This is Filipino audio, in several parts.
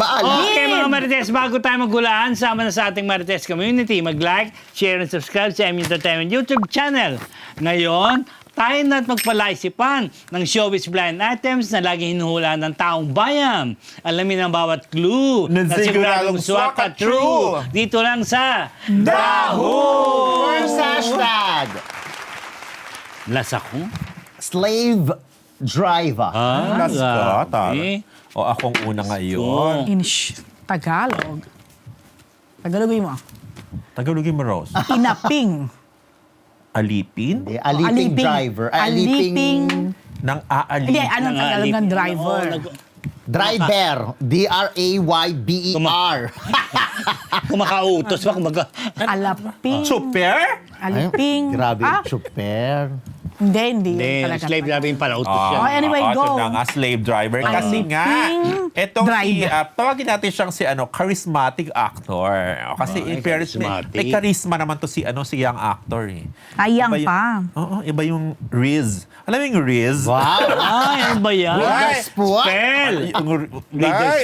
baala. Okay mga Marites, bago tayo maghulaan, sama na sa ating Marites community. Mag-like, share, and subscribe sa MU Entertainment YouTube channel. Ngayon, tayo na't magpalaisipan ng showbiz blind items na laging hinuhulaan ng taong bayan. Alamin ang bawat clue Na siguradong swak at true. Dito lang sa Daho! First hashtag, Lasa ko? slave driver. Last ka, grabe. O akong una ngayon. In Tagalog. Tagalogin mo. Tagalogin mo, Rose. Inaping. Alipin? Hindi, aliping driver. Aliping. Nang aalipin. Hindi, anong Tagalog ng driver? Driver. D-R-A-Y-B-E-R. Kumakautos ba? Alaping. Super? Aliping. Grabe, super. Hindi. Hindi, talaga. slave driver yung palautos yan. Oh, anyway, go. Ito na nga, slave driver. Kasi nga, etong driver. tawagin natin siyang si charismatic actor. Kasi in fairness, may charisma naman to si young actor eh. Ayang Iba yung- pa. Oo, iba yung Riz. Alam mo yung Riz? Wow. Ay, ano ba yan? Witherspoon. Spell!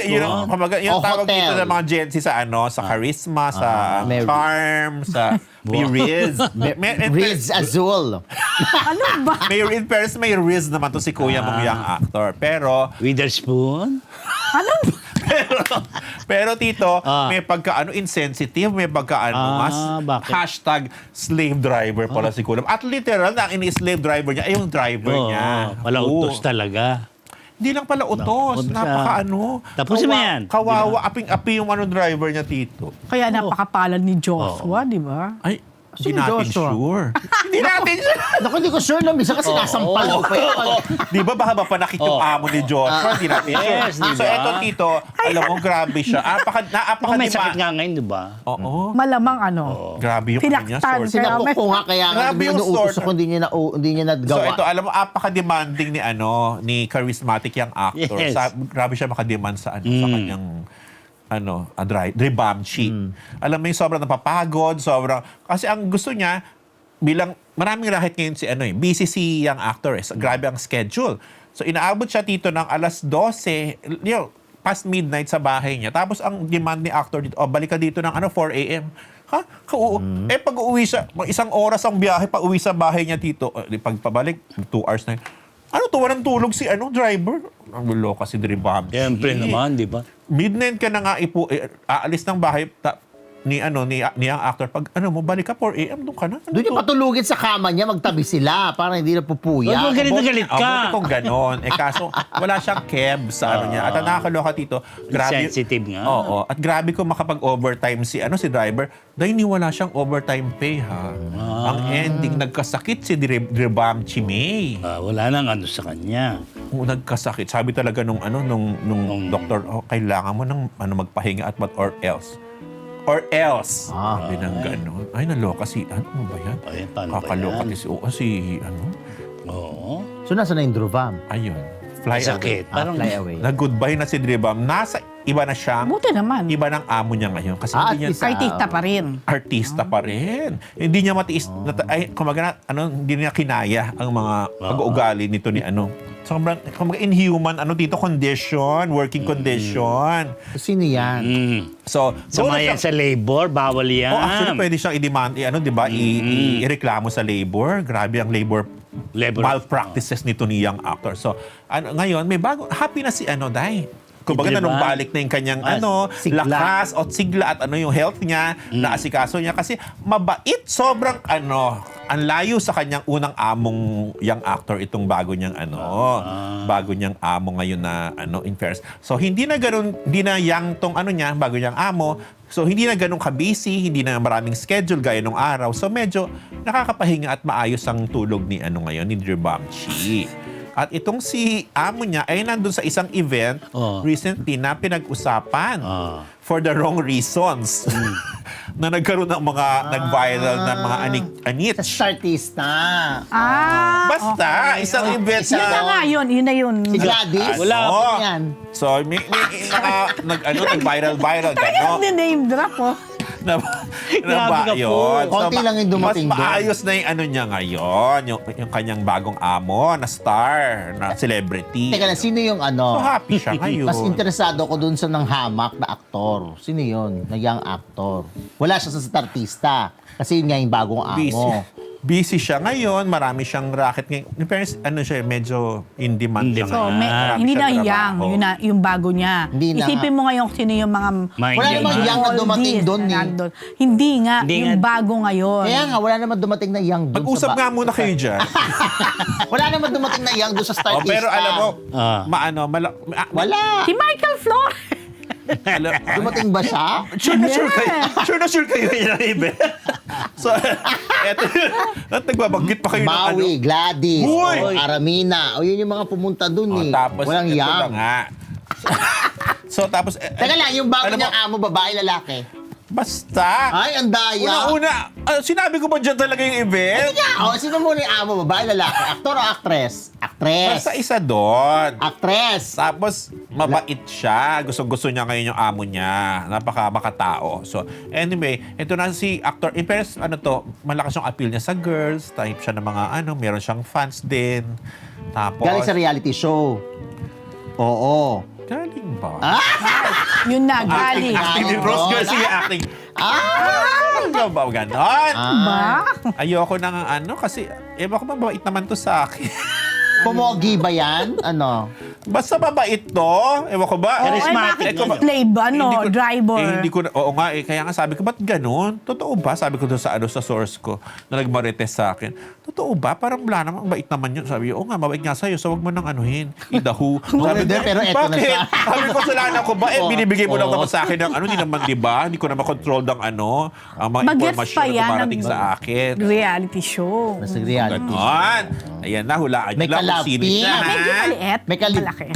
Yung O, tawag hotel. dito sa mga Gen Z sa charisma, sa Mary. charm, sa may Riz. Riz Azul. Ano ba? May in fairness, may Riz naman to si kuya mong young actor. Pero Witherspoon? Ano ba? pero tito, may pagka insensitive, may pagka mas bakit? hashtag slave driver pala si Kulam. At literal na ini-slave driver niya ay yung driver niya. Palautos Oo. talaga. Hindi lang pala utos, Utos napaka Tapusin mo yan. Kawawa, aping-api yung driver niya, tito. Kaya napakapalad ni Joshua, di ba? Ay, hindi Sino natin Joshua? sure. Hindi natin sure. Naku, hindi ko sure no. Minsan kasi nasampal ko pa yun. Di ba baka mapanakit yung amo ni Joshua? Hindi natin sure. Yes, di So ba? eto, tito, alam mo, grabe siya. May sakit nga ngayon, di ba? Oo. Malamang Grabe yung kanya Pinaktan source. siya. Sinapuko nga kaya nga Grabe yung inuutos sort. ako, hindi niya So nagawa. ito, alam mo, apaka-demanding ni charismatic yung actor. Yes. Grabe siya makademand sa kanyang Rebamchi. Alam mo yung sobrang napapagod, kasi ang gusto niya, bilang maraming rahit ngayon busy si yung actor grabe ang schedule. So inaabot siya dito ng alas 12, past midnight sa bahay niya. Tapos ang demand ni actor dito, balik ka dito ng 4 a.m. Ha? Pag uuwi siya, isang oras ang biyahe pa uwi sa bahay niya dito. Pagpabalik, 2 hours na yun. Walang tulog si driver? Ang gulo kasi Rebamchi. Siyempre naman, di ba? Midnight ka na nga aalis ng bahay ni ang actor. Pag balik ka 4 a.m. doon ka na. Doon niya patulugin sa kama niya, magtabi sila para hindi na pupuya. Huwag galit na galit ka. Buti kung ganon. Kaso wala siyang keb sa niya. At ang nakakaloka dito, grabe. Sensitive nga. Oo. At grabe kung makapag-overtime si driver. Dahil wala siyang overtime pay, ha. Ang ending, nagkasakit si Rebamchi May. Wala nang sa kanya. Nagkasakit. Sabi talaga nung doktor, kailangan mo ng magpahinga at or else. Or else. Sabi ng gano'n. Ay, naloka si, ba yan? Ay, paano ba Kakaloka yan? Oo. So, nasa na yung Drovam? Ayun. Fly Sakit. away. Parang Fly away. Nag-goodbye na si Drebam. Nasa iba na siyang, Buti naman. iba ng amo niya ngayon. Kasi At hindi niya least, Artista pa rin. artista pa rin. Hindi niya matiis, hindi niya kinaya ang mga pag-uugali nito ni Sobrang, inhuman, working condition. Sino yan? So, Sama doon na yan sa labor, bawal yan. actually, pwede siyang i-demand, i-reklamo sa labor. Grabe ang labor malpractices nito ni young actor. So, ngayon, may happy na si Day. Kumbaga, Diba? nanumbalik na yung kanyang sigla. lakas o sigla at yung health niya, na asikaso niya. Kasi mabait, sobrang ang layo sa kanyang unang among young actor itong bago niyang bago niyang amo ngayon na in fairness. So hindi na young tong niya, bago niyang amo. So hindi na ganun ka-busy, hindi na maraming schedule gaya nung araw. So medyo nakakapahinga at maayos ang tulog ni ngayon ni Rebamchi. At itong si amo niya ay nandun sa isang event recently na pinag-usapan for the wrong reasons. Na nagkaroon ng mga nag-viral na mga anit. Sa artista. Basta, isang event Yun na nga yun. Yun na yun. Si Gladys? Wala. Yan. So, may nag-viral. Talagang name drop, na, Grabe ka po. Konti lang yung dumating mas doon. maayos na yung ano niya ngayon, yung kanyang bagong amo na star, na celebrity. Teka lang, sino yung ano? So happy siya ngayon. Mas interesado ko dun sa nang hamak na aktor. Sino yun? Na young actor. Wala siya sa artista. Kasi yun nga yung bagong amo. Busy siya ngayon, marami siyang racket ngayon. In fairness, ano siya, medyo in demand siya. So, ngayon. Marami hindi na siyang young, trabaho. yun na, yung bago niya. Hindi na Isipin mo ngayon sino yung mga Mga Wala hindi namang na. young na dumating oldies doon na eh. nandun. Hindi nga, Hindi yung nga. bago ngayon. Kaya nga, wala naman dumating na young doon. Mag-usap nga muna kayo dyan. Wala naman dumating na young doon sa Oh, startista. pero alam mo, Ah. Wala. Si Michael Flores. Dumating ba siya? Sure na sure kayo yun ang ibe. So, eto yun. At nagbabanggit pa kayo ng ano. Maui, Gladys, Uy! Aramina. O yun yung mga pumunta doon Oh, eh. tapos, Walang eto na young. nga. So, tapos... Teka lang, yung bago alam mo, niyang amo, babae, lalaki. Basta. Ay, ang daya. Una-una, sinabi ko ba dyan talaga yung event? O, sino muna yung amo, babae, lalaki? Aktor o actress? Actress. Basta isa doon. Actress. Tapos, mabait siya. Gusto niya ngayon yung amo niya. Makatao. So, anyway, ito na si actor. In fairness, malakas yung appeal niya sa girls. Type siya ng mga meron siyang fans din. Tapos, Galing sa reality show. Oo. galing ba? Yun na, galing. Acting ni Rose Garcia, acting. Ano ba ganon? Ba? Ayoko nang kasi, ewan ko mabait naman to sa akin. Pumogi ba yan? Ano? Basta mabait to. Ewan ko ba? Charismatic. Bakit slave, driver? Hindi ko, oo nga, kaya nga sabi ko, ba't ganun? Totoo ba? Sabi ko doon sa, sa source ko, na nagmarites sa akin. Totoo ba? Parang wala namang bait naman yun. Sabi ko, oo nga, mabait nga sa'yo, so wag mo nang anuhin. Idahu. Sabi ko, Pero eto na bakit? siya. Sabi ko, kasalanan ko ba? Binibigay mo lang Oo. naman sa akin ng hindi naman, di ba? Hindi ko naman control ng ang mga Bagets informasyon pa na yan dumarating ng sa akin. reality show. Basta reality. Ganon. Ayan na, hulaan nyo May lang kung sino kalapit. siya. Medyo ha? maliit. May kalip- Malaki.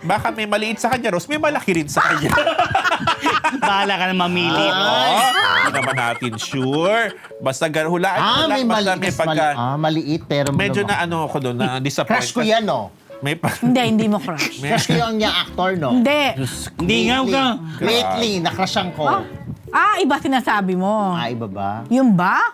Baka may maliit sa kanya, Rose. May malaki rin sa kanya. Bahala ka na mamili. Hindi naman natin sure. Basta hulaan nyo lang. May Basta maliit. pagka, Maliit, pero... medyo na ako doon, na disappoint. Crush ko yan, no? May Hindi mo crush. may, Crush ko yung young actor, no? Hindi. Hindi nga ka. Lately, nakrushan ko. Iba sinasabi mo. Iba ba? Yung ba?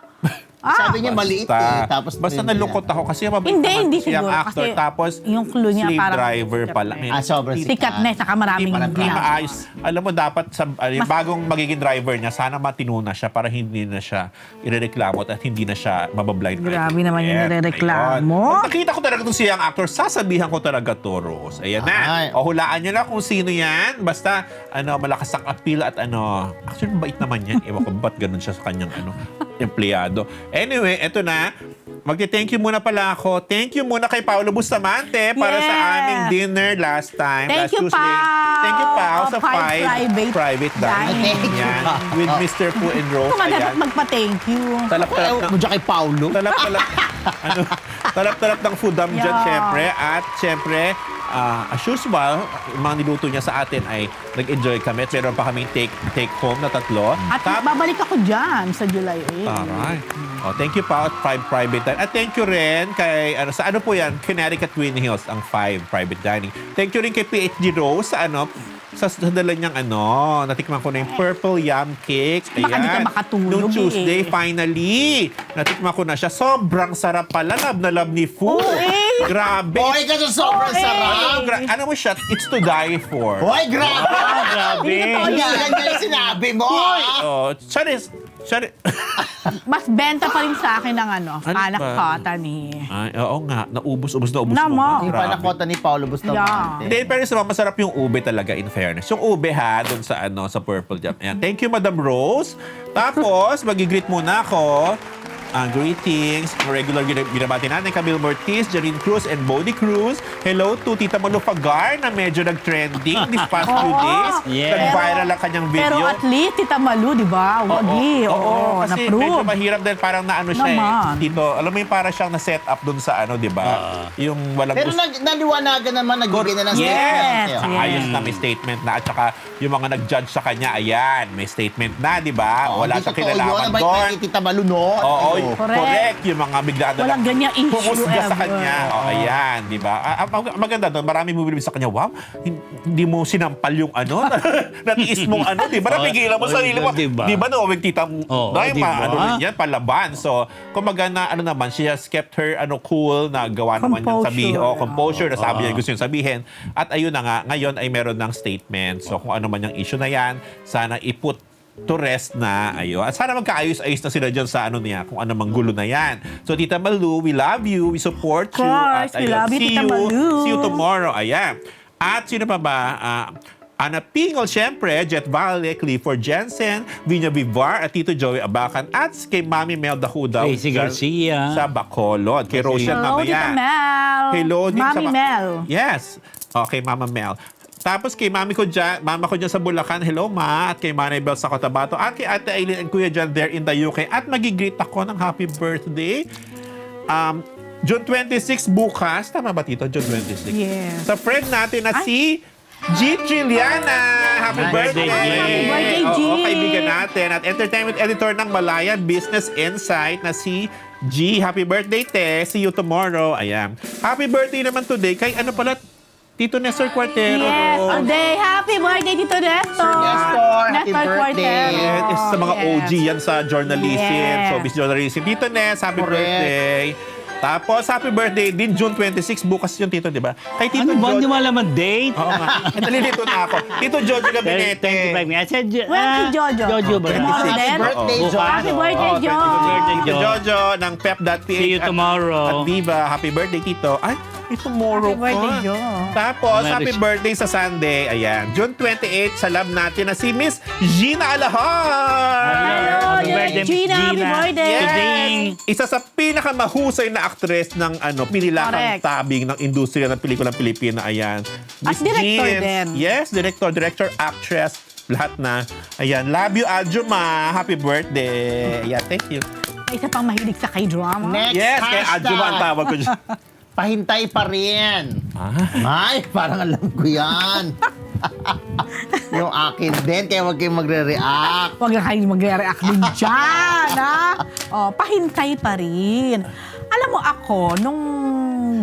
Sabi niya maliit eh. Tapos basta nalungkot ako kasi mabait Hindi siyang siguro. actor. Kasi Tapos yung clue niya slave parang driver sikat pala. na sobrang Sikat na, saka maraming Hindi ginagawa. maayos. Alam mo, dapat sa yung bagong magiging driver niya, sana matino na siya para hindi na siya irereklamo at hindi na siya mabablind. Grabe naman yung nirereklamo. Pag nakita ko talaga itong siyang actor, sasabihan ko talaga to, Rose. Ayan na. Ay. O hulaan niyo na kung sino yan. Basta, malakas ang appeal at actually, mabait naman yan. Ewan ko, ba't ganun siya sa kanyang empleyado. Anyway, eto na. Magti-thank you muna pala ako. Thank you muna kay Paolo Bustamante para sa Yeah. aming dinner last time. Thank last you, Tuesday. Pao. Thank you, Pao, sa Five private dining. Thank you. Yan. With Mr. Fu and Rose. Kung dapat Ayan. magpa-thank you. Talap-talap Ayaw ng mo dyan kay Paulo. talap-talap ng foodam dyan, Yeah. syempre. At syempre, as usual, yung mga niluto niya sa atin ay nag-enjoy kami. At meron pa kaming take home na 3. At babalik ako dyan sa July 8. Taray. Thank you pa at 5 private dining. At thank you rin kay, sa ano po yan, Connecticut Twin Hills, ang 5 private dining. Thank you rin kay PhD Rose sa dala niyang natikman ko na yung purple yam cake. Baka di ka makatulog Noong Tuesday, eh. finally, natikman ko na siya. Sobrang sarap pala. Love na love ni Fu. eh. Grabe. Hoy, ka sobrang sarap. Ano mo siya? It's to die for. Hoy, grabe. Grabe. Hindi yan yung sinabi mo. Charis. Mas benta pa rin sa akin ng anak ba? kota ni... Ay, oo nga. Naubos mo. Naman. Yung Grabe. panakota ni Paulo Bustamante. Hindi, pero sa masarap yung ube talaga, in fairness. Yung ube ha, doon sa sa Purple Jam. Ayan. Thank you, Madam Rose. Tapos, mag-greet muna ako. Greetings. Regular binabati natin, Camille Mortiz, Janine Cruz, and Bodie Cruz. Hello to Tita Malu Fagar na medyo nag-trending this past few days. Yeah. Nag-viral ang kanyang video. Pero at least, Tita Malu, di ba? Wagi. Oo, kasi na-prove. medyo mahirap din parang naano siya Naman. dito. Alam mo yung parang siyang na-set up doon sa di ba? Yung walang Pero naliwanagan naman, nagbigay na ng Yes. statement. Ayos na, may statement na. At saka yung mga nag-judge sa kanya, ayan, may statement na, di ba? Wala Hindi siyang totoo yun. kinalaman Abay, doon. kay Tita Malu, no? Oo, Correct. Yung mga bigla na Walang ganyang issue humusga sa ever. kanya. Ayan, di ba? Maganda doon. Marami bumibili sa kanya, wow, hindi mo sinampal yung ano, natiis mong ano, di ba? Napigilan mo sarili mo. Diba? Di ba, no? Tita mo, dahil diba? ano rin yan, palaban. So, kumbaga na, ano naman, she has kept her, cool, na gawa naman niyang sabihin. Composure, na sabi niya gusto niyang sabihin. At ayun na nga, ngayon ay meron ng statement. So, kung ano man yung issue na yan, sana iput to rest na, ayun. At sana magkaayos-ayos na sila dyan sa ano niya, kung ano mang gulo na yan. So, Tita Malu, we love you, we support you. Course, At we ayun, love you, Tita Malu. See you tomorrow. Ayan. At sino pa ba? Ana Pingol, syempre, Jet Valle, Clifford Jensen, Vinya Vivar, at Tito Joey Abacan, at kay Mami Mel Dahudaw. Casey Garcia. Sa Bacolod. Kay Rochelle Hello, mamaya. Tita Mel. Hello, din sa Mami Mel. Yes. Okay, Mama Mel. Tapos kay mama ko dyan sa Bulacan, hello ma. At kay Manay Bel sa Cotabato. At kay Ate Aileen and Kuya John there in the UK. At magigreet ako ng happy birthday. June 26 bukas. Tama ba, Tito? June 26. Yes. Sa friend natin na si G. Trilliana. Happy birthday! Happy birthday, G. Oo, kaibigan natin. At entertainment editor ng Malayan Business Insight na si G. Happy birthday, Te. See you tomorrow. Ayan. Happy birthday naman today kay ano pala, Tito Nestor Cuartero. Yes, today. Happy birthday, Tito Nestor. Nestor, happy birthday. Cuartero. Yes, sa mga Yes. OG yan sa journalism, Yes. showbiz journalism. Tito Nes, happy Correct. birthday. Tapos, happy birthday din June 26. Bukas yun, Tito, di ba? Kay Tito Ano ba? Hindi Jojo. mo alam ang date? Oo nga. Nalilito na ako. Tito Jojo Gabinete. 25 minutes. I said, When si Jojo? Jojo ba? Tomorrow Happy din? birthday, Oo. Jojo. Happy birthday, Oo, Jo. Tito Jojo ng pep.ph. See you tomorrow. At Viva. Happy birthday, Tito. Ay, may tomorrow Happy birthday, ka. Jo. Tapos, Merry happy birthday sa Sunday. Ayan. June 28, sa lab natin na si Miss Gina Alahar. Hello, Gina. Happy birthday. Yes! Today. Isa sa pinakamahusay na actress ng pinilakang Correct. tabing ng industriya ng pelikulang Pilipina. Ayan. At Miss director Jean. din. Yes, director, actress, lahat na. Ayan. Love you, Aljuma. Happy birthday. Ayan, thank you. Isa pang mahilig sa K-drama. Next Yes, kaya hashtag. Aljuma ang tawag ko dyan. Pahintay pa rin. Ay, parang alam ko yan. Yung akin din, kaya huwag kayong magre-react. Huwag na kayo magre-react din dyan, ha? Pahintay pa rin. Alam mo ako, nung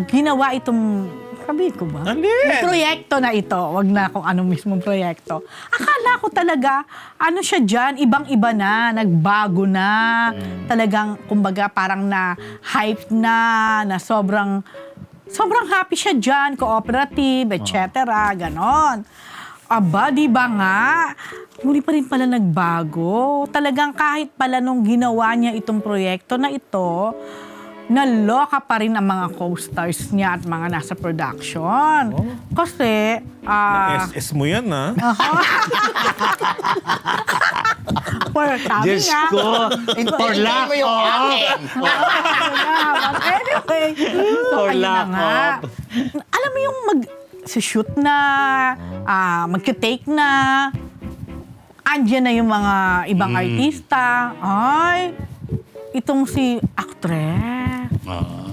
ginawa itong, sabihin ko ba? Alin? Yung proyekto na ito, wag na kung anong mismong proyekto. Akala ko talaga, ano siya dyan, ibang-iba na, nagbago na. Talagang, kumbaga, parang na-hype na sobrang happy siya dyan, cooperative, etc. Ganon. Aba, di ba nga? Muli pa rin pala nagbago. Talagang kahit pala nung ginawa niya itong proyekto na ito, naloka pa rin ang mga co-stars niya at mga nasa production. Kasi, SS mo yan, ha? sabi Diyos nga, ko. For lack mo yung of. akin. Anyway, so For ayun na lack nga. of. Alam mo yung mag-shoot na, mag-take na, andyan na yung mga ibang artista. Ay, itong si actress.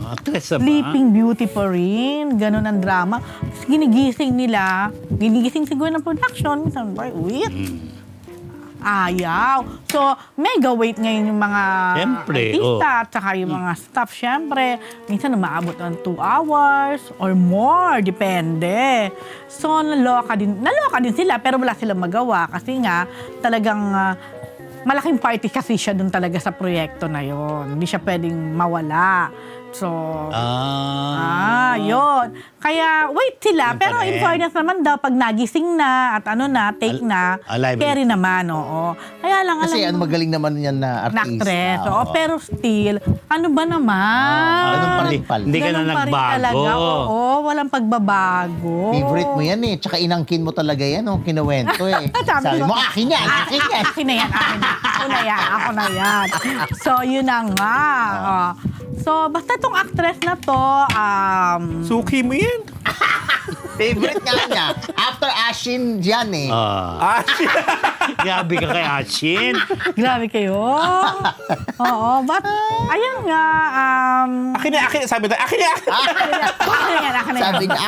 Actress ba? Sleeping Beauty pa rin. Ganon ang drama. Tapos ginigising nila. Ginigising siguro ng production. Minsan, wait. Ayaw. So, mega wait ngayon yung mga Siyempre, artista at saka yung mga staff. Siyempre, minsan umaabot ng 2 hours or more. Depende. So, naloka din sila pero wala silang magawa kasi nga talagang malaking party kasi siya dun talaga sa proyekto na yon. Hindi siya pwedeng mawala. So, yun. Kaya, wait sila. Yun Pero pa rin. in fairness naman daw, pag nagising na at take na, alive. carry naman, oo. Kaya lang, Kasi alam mo, magaling naman yan na artista. actress. Oo, pero still, ano ba naman? Ganun pa rin pala. Hindi ka na Ganun pa rin nagbago. talaga. Oo, walang pagbabago. Favorite mo yan eh. Tsaka inangkin mo talaga yan, kinuwento eh. Sabi mo, akin yan, akin yan. Akin na yan, akin na. Ako na yan. So, yun na nga. So, basta itong actress na to, Suki mo yan. Favorite nga niya. After Ashin yan eh. Ah, Grabe ka kay Ashin. Grabe kayo. Oo, but, ayun nga, akin na, sabi tayo, akin na! akin na yan. Sabi niya,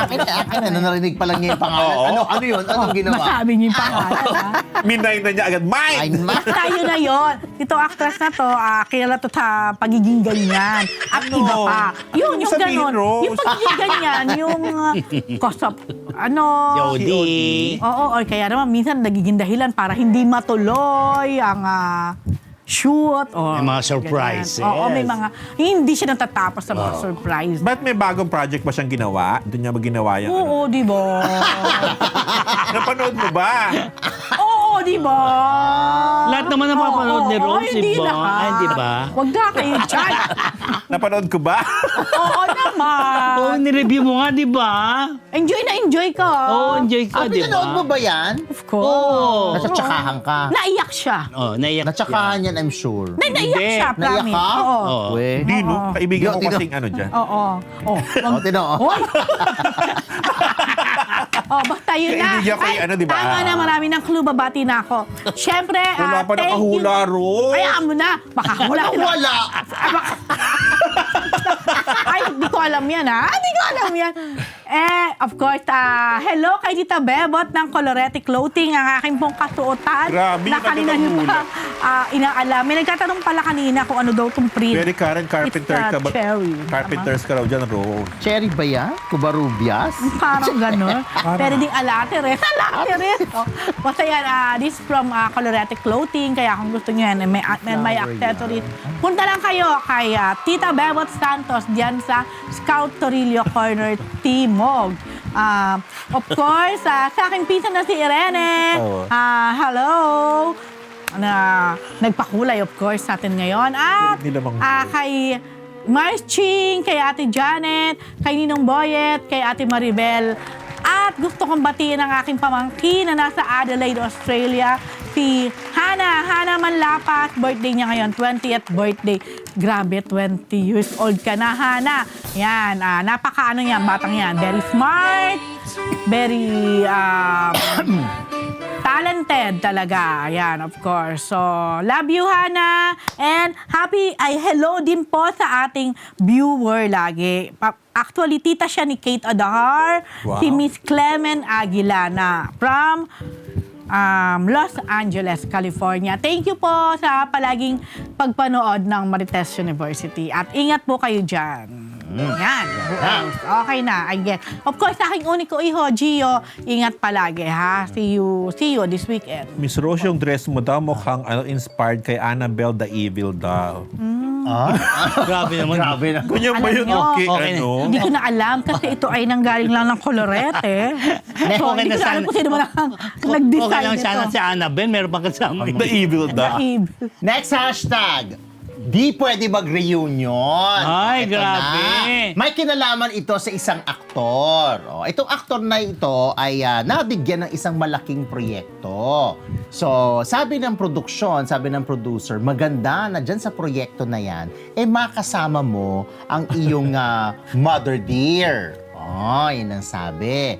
akin na, narinig pa lang niya yung pangalan. Oo. Ano yun? Anong ginawa? Masabi niyo yung pangalan, ha? Minay na niya agad, Ay, mine! Basta yun na yun. Itong actress na to, kilala to sa pagiging ganyan. At Ano? iba pa. Yun, Ano yung sabihin, ganon. Rose? Yung pagiging ganyan, yung kosop, Jody. Oo, or kaya naman minsan nagiging dahilan para hindi matuloy ang shoot. O, May mga surprises. Oo, may mga, hindi siya natatapos sa mga surprise. Ba't may bagong project ba siyang ginawa? Doon niya ba ginawa yung ano? Oo, di ba? Napanood mo ba? Oo, di ba? Lahat naman napapanood ni Rose, hindi di ba? lahat. Ay, di ba? Huwag na kayo dyan. Napanood ko ba? Oo naman. Oo, nireview mo nga, di ba? Enjoy na enjoy ka. Oo, enjoy ka, di pinanood mo ba? ba yan? Of course. Oo. Nasatsakahan ka. Naiyak siya. Oh, naiyak Natsakahan yan, I'm sure. Naiyak Hindi. siya, Naiyak promise. ka? Oo. Oo. We. Di, no? Kaibigan ko Tino. kasing ano dyan. Oo. Oh, O, tino. Hoy! Oh, basta yun na. Kaibigan ko yung ano, di ba? Tama na, marami ng clue, babati na ako. Siyempre, Wala pa thank nakahula, you. Rose. Hayaan mo na. Baka hula. Wala. Ay, di ko alam yan, ha? Di ko alam yan. Of course, hello kay Tita Bebot ng Colorete Clothing, ang aking pong kasuotan. Grabe, na kanina niyo nakakahula. pa inaalam. May nagtatanong pala kanina kung ano daw itong print. Very Karen Carpenter It's, ka ba? cherry. Carpenters ka raw dyan, Rose. Cherry ba yan? Kubarubias? Parang gano'n. Pwede ding alateres. Alateres! Oh. Basta yan, this is from Colorete Clothing. Kaya kung gusto nyo yan, may accessories. Punta lang kayo kay Tita Bebot Santos diyan sa Scout Torillo Corner, Timog. Of course, sa aking pinsan na si Irene. Oo. Hello! Na nagpakulay, of course, sa atin ngayon. At Hindi namang- kay Mars Ching, kay Ate Janet, kay Ninong Boyet, kay Ate Maribel. At gusto kong batiin ang aking pamangkin na nasa Adelaide, Australia, si Hana Manlapas. Birthday niya ngayon, 20th birthday. Grabe, 20 years old ka na, Hana. Yan, napaka-ano yan, batang yan. Very smart, very talented talaga. Yan, of course. So, love you, Hana. And hello din po sa ating viewer lagi. Actually, tita siya ni Kate Adahar, Wow. si Miss Clement Aguilana from Los Angeles, California. Thank you po sa palaging pagpanood ng Marites University. At ingat po kayo dyan. Yan. Okay na, I get. Of course, sa aking uniko iho, Gio, ingat palagi, ha? See you this weekend. Miss Rose, yung dress mo daw mukhang inspired kay Annabelle the Evil Doll. Grabe naman. Grabe na. Kunya ba Alam yun? nyo, Okay, okay na. ano? Hindi ko na alam kasi ito ay nanggaling lang ng Colorete. So, Okay hindi na ko na alam sana. kung sino man ang Okay nag-design lang sana nito. si Annabelle, meron pang kasama. The Evil Doll. Next hashtag. Di pwede mag-reunion. Ay, Ito grabe. na. May kinalaman ito sa isang aktor. Itong aktor na ito ay nabigyan ng isang malaking proyekto. So, sabi ng produksyon, sabi ng producer, maganda na dyan sa proyekto na yan, makasama mo ang iyong mother dear. Yun ang sabi.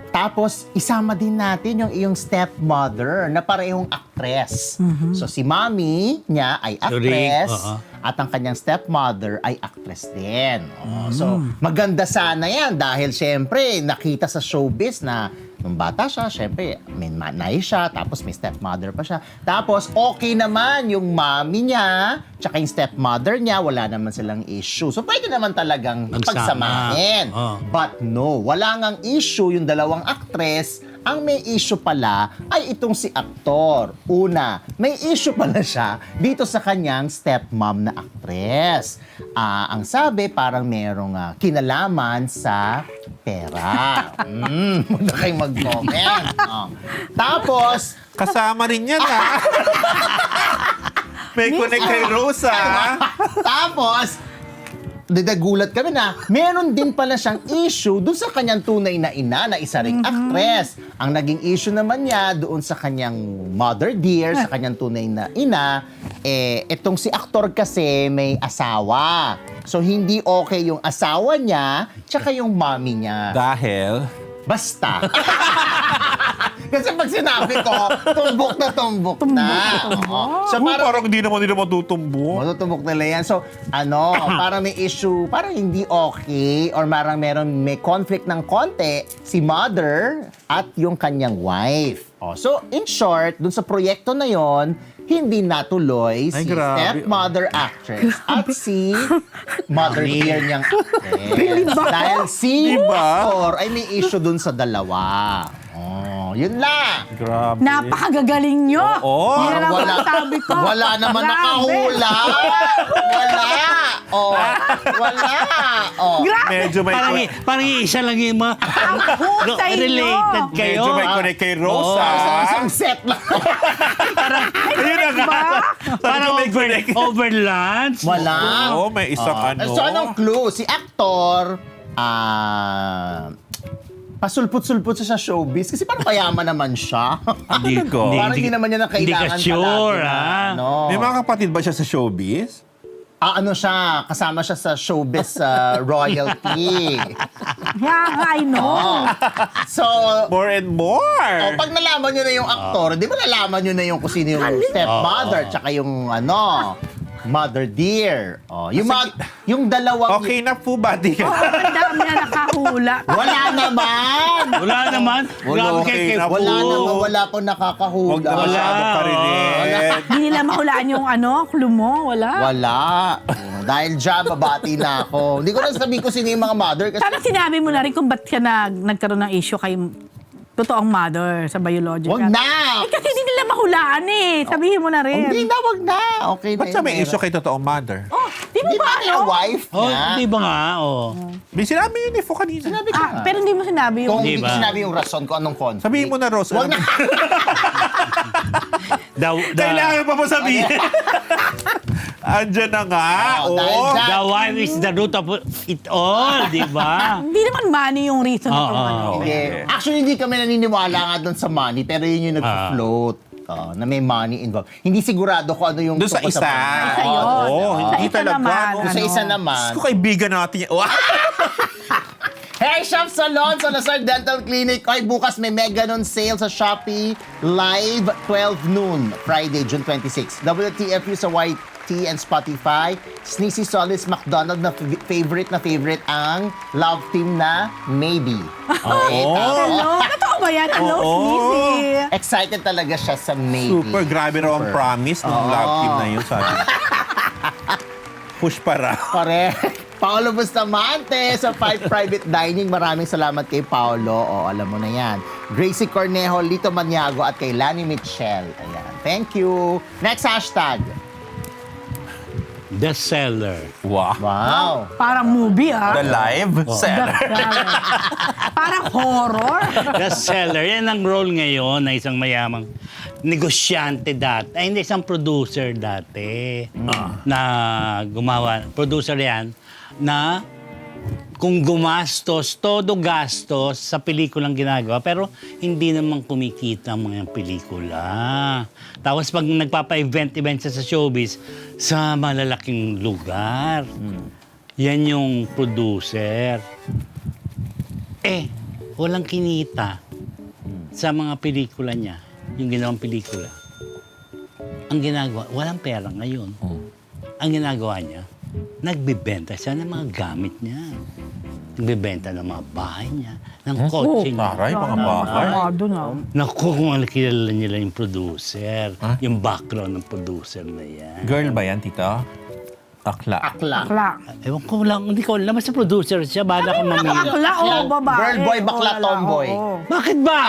Tapos, isama din natin yung iyong stepmother na parehong actress. So, si mommy niya ay actress at ang kanyang stepmother ay actress din. So, maganda sana yan dahil syempre, nakita sa showbiz na nung bata siya, syempre, may nanay siya, tapos may stepmother pa siya. Tapos, okay naman yung mommy niya, tsaka yung stepmother niya, wala naman silang issue. So, pwede naman talagang Magsama. pagsamahin. Oh. But no, wala ngang issue yung dalawang actress. Ang may issue pala ay itong si aktor. Una, may issue pala siya dito sa kanyang stepmom na actress. Ang sabi, parang merong kinalaman sa pera. Huwag na kayong mag-comment. Tapos, Kasama rin yan, ha? May connect kay Rosa. tapos, nagulat kami na meron din pala siyang issue doon sa kanyang tunay na ina na isa ring actress. Ang naging issue naman niya doon sa kanyang mother dear, sa kanyang tunay na ina, etong si aktor kasi may asawa. So, hindi okay yung asawa niya tsaka yung mommy niya. Dahil, Basta. Kasi pag sinabi ko, tumbok na tumbok na. Oo. So parang hindi naman tutumbo. matutumbok nila yan. So, parang may issue, parang hindi okay or parang may conflict ng konti si mother at yung kanyang wife. So, in short, dun sa proyekto na yon, hindi natuloy Ay, si grabe. stepmother actress at si mother dear niyang actress. Dahil si Diba? actor ay may issue dun sa dalawa. Yun lang. Grabe. Napakagagaling nyo. Oo. Yan ang Wala. sabi ko. Wala naman Grabe. nakahula. Wala. Wala. Grabe. Medyo may Parang isa lang yung mga husay nyo. related kayo. Medyo may connect kay Rosa. Isang set lang. Ayun na nga. Parang may connect. overlunch. Wala. Oo, may isang ano. So, anong clue? Si actor, pasulput-sulput siya sa showbiz kasi parang payaman naman siya. Hindi ko. Parang hindi naman niya na kailangan Hindi ka sure, palagi na, ha? ano. May mga kapatid ba siya sa showbiz? Ano siya, kasama siya sa showbiz royalty. Yeah, I know. So, More and more. pag nalaman nyo na yung aktor, di ba nalaman nyo na yung kung sino yung stepmother, tsaka yung mother dear. Yung dalawang... Okay na po ba? Di ka? Ang dami na nakahula. Wala naman! Wala naman. Grabe okay kay na. Wala naman, wala po nakakahula. Huwag na masyado pa rin eh. Hindi nila mahulaan yung clue mo. Wala. Wala. Dahil dyan, babati na ako. Hindi ko na sabihin ko sino yung mga mother kasi Sana sinabi mo na rin kung ba't ka nagkaroon ng issue kay totoong mother sa biological. wag na! Kasi hindi nila mahulaan eh. Sabihin mo na rin. Hindi na, wag na. Okay na Ba't siya may yun. issue kay totoong mother? Di mo Di ba ba niya wife Oh, niya? di ba nga? Oh. May sinabi yun ni Fo kanina. Sinabi ko nga. Pero hindi mo sinabi yung... Kung hindi ko Diba? sinabi yung rason kung anong conflict. Sabihin mo na, Rose. Wag na. Kailangan pa mo sabihin. Andyan na nga. Oh, dahil Oo. dyan. The wife is the root of it all, di ba? Hindi naman money yung reason Oo, kung ano. oo. Hindi. Actually, hindi kami naniniwala nga doon sa money, pero yun yung nag-float. Na may money involved. Hindi sigurado kung ano yung... Doon sa tungkol isa. Isa yun. Oo, hindi Sa isa talaga. naman, no? Doon sa isa naman. Gusto kaibigan natin yan. Wow. Hair Shop Salon sa Lazard Dental Clinic. Ay, bukas may mega nun sale sa Shopee live 12 noon, Friday, June 26. WTFU sa YT and Spotify. Sneezy Solis McDonald na favorite ang love team na Maybe. Okay, Hello? Totoo ba yan? Hello, Oo. Sneezy. excited talaga siya sa Maybe. Super grabe raw ang promise ng love team na yun. Sabi. Push para. Correct. Paolo Bustamante sa 5 Private Dining. Maraming salamat kay Paolo. Alam mo na yan. Gracie Cornejo, Lito Maniago at kay Lani Mitchell. Ayan. Thank you. Next hashtag. The seller. Wow. Wow. Parang movie, The live seller. Parang horror. The seller. Yan ang role ngayon na isang mayamang negosyante dati. Ay, hindi, isang producer dati. Na gumawa. Producer yan na kung gumastos, todo gastos sa pelikulang ginagawa, pero hindi naman kumikita ang mga pelikula. Tapos pag nagpapa-event siya sa showbiz, sa malalaking lugar. Yan yung producer. Walang kinita sa mga pelikula niya, yung ginawang pelikula. Ang ginagawa, walang pera ngayon. Ang ginagawa niya, nagbibenta siya ng mga gamit niya. Nagbibenta ng mga bahay niya, ng kotse niya. Taray, mga bahay. Doon ah. Naku, kung ano kilala nila yung producer, yung background ng producer na yan. Girl ba yan, tita? Akla. Akla. Akla. Ewan ko lang, hindi ko alam. Basta producer siya, bahala ko mamili. Akla o babae? Girl, boy, bakla, Oo, tomboy. oo. Bakit ba?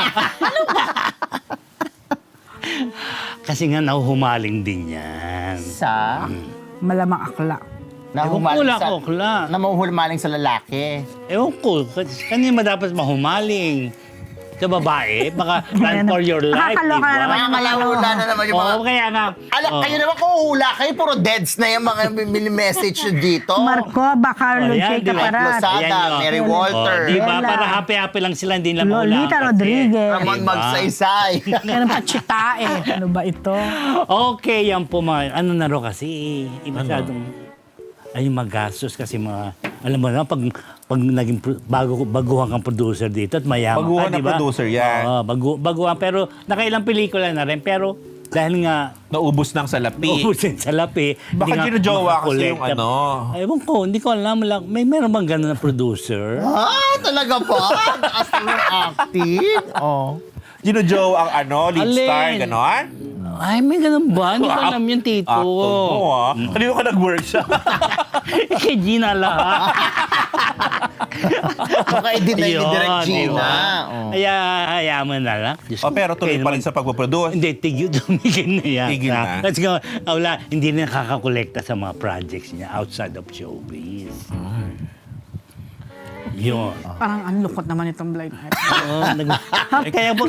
Kasi nga nahuhumaling din yan. Sa Malamang akla. Ewan ko lang, Okla. nahuhumaling sa lalaki. Ewan ko, kanina dapat mahumaling sa babae. Baka run for your life, di Nakakaloka na ba? naman yung mga Malahula na naman yung mga... Oo, kaya nga. Kayo naman kung hula kayo, puro deads na yung mga mini-message nyo dito. Marco, Bacarlo, Oh, yan, Che di ba? Caparat. Losada, Ayan yun. Mary Oh, Walter. di ba? Bella. Para happy-happy lang sila, hindi nila mahulaan. Lolita kasi. Rodriguez. Ramon Diba? Magsaysay. Yan ang pachita eh. Ano ba ito? Okay, yan po mga, ano na ro kasi, masyadong, ay yung magastos kasi mga alam mo na, pag naging baguhan kang producer dito at mayaman Baguhan ka, na di ba? producer yan. Oo, baguhan. Pero nakailang pelikula na rin. Pero dahil nga, Naubos ng salapi. ubusin sa lapi. Baka ginajowa kasi yung ano. Ewan ko, hindi ko alam. Meron bang gano'n na producer? Talaga ba? Taas ng acting? Oh. Ginojow ang lead Alin? star, ganon? Ay, may ganun ba? Hindi ko alam yun, Tito. Actor mo, ah. Kanino ka nag-workshop? Kay Gina lahat. Baka i-deny ni Direk Yun, Gina. diba? Oh. Kaya, hayaan mo na lang. Diyos ko, Pero tuloy kayo pa rin naman- sa pagpaproduce. Hindi, tumigil na yan. Tigil na. Let's go. Wala, hindi na nakakakolekta sa mga projects niya outside of showbiz. Yun. Parang ang lungkot naman itong blind item. Oo, kaya po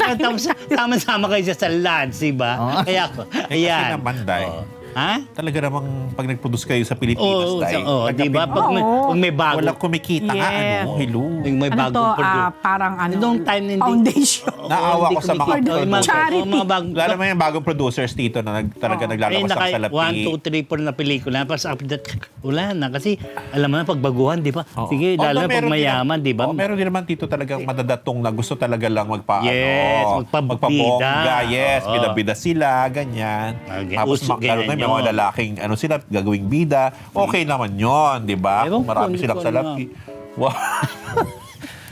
tama-sama kayo sa lunch, diba? Kaya ako, Kasi ayan. naman, Day. Oo. Ha? Talaga namang pag nag-produce kayo sa Pilipinas, Oo, Day. di ba? Pag may bago. Walang kumikita nga, Yes. hello. Pag may Ano bagong to, produce. parang Noong time na hindi- foundation. Naawa Hindi ko sa mga kumikita. producers. Charity. Mga bagong, Lalo mo yung bagong producers dito na talaga naglalabas ng salapi. 1, 2, 3, 4 na pelikula. Tapos after that, wala na. Kasi alam mo na, pagbaguhan, di ba? Oo. Sige, lalo na Although pag meron mayaman, din- di ba? Meron din naman dito talagang madadatong na gusto talaga lang Yes, magpabongga. Yes, Oo. bida-bida sila, ganyan. Okay, Tapos uso, lalo na ganyan yung mga yun. lalaking, sila, gagawing bida. Okay naman yon, di ba? Ewan Kung ko, marami hindi silang ko salapi. Wow.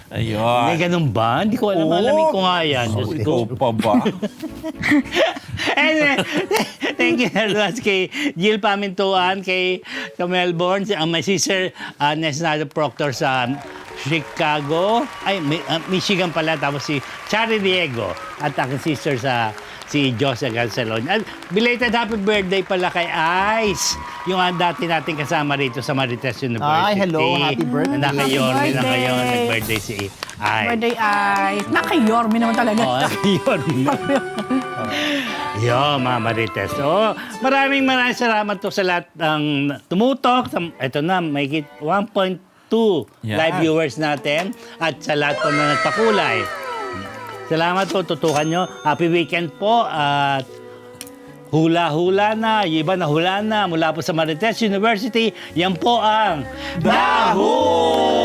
Ayun. Hindi, ganun ba? Hindi ko alam. Oo. Alamin ko nga yan. Diyos ko. Ikaw pa ba? Anyway, thank you very much kay Jill Pamintuan, kay Melbourne, my sister, Nesnado Proctor sa Chicago, Michigan pala, tapos si Chari Diego, at aking sister si Josa Garcelon. At belated happy birthday pala kay Ice, yung dati nating kasama rito sa Marites University. Ay, hello, happy birthday. Nakayorme na Happy ngayon, birthday. nag-birthday si Ice. Birthday ay, nakayorme naman talaga. Oh, nakayorme. Yo, mga Marites. So, maraming salamat to sa lahat ng tumutok. Ito na, may 1.2 Yeah. live viewers natin at sa lahat po na nagpakulay. Salamat po, tutukan nyo. Happy weekend po at hula-hula na. Yung iba na hula na mula po sa Marites University. Yan po ang Daho!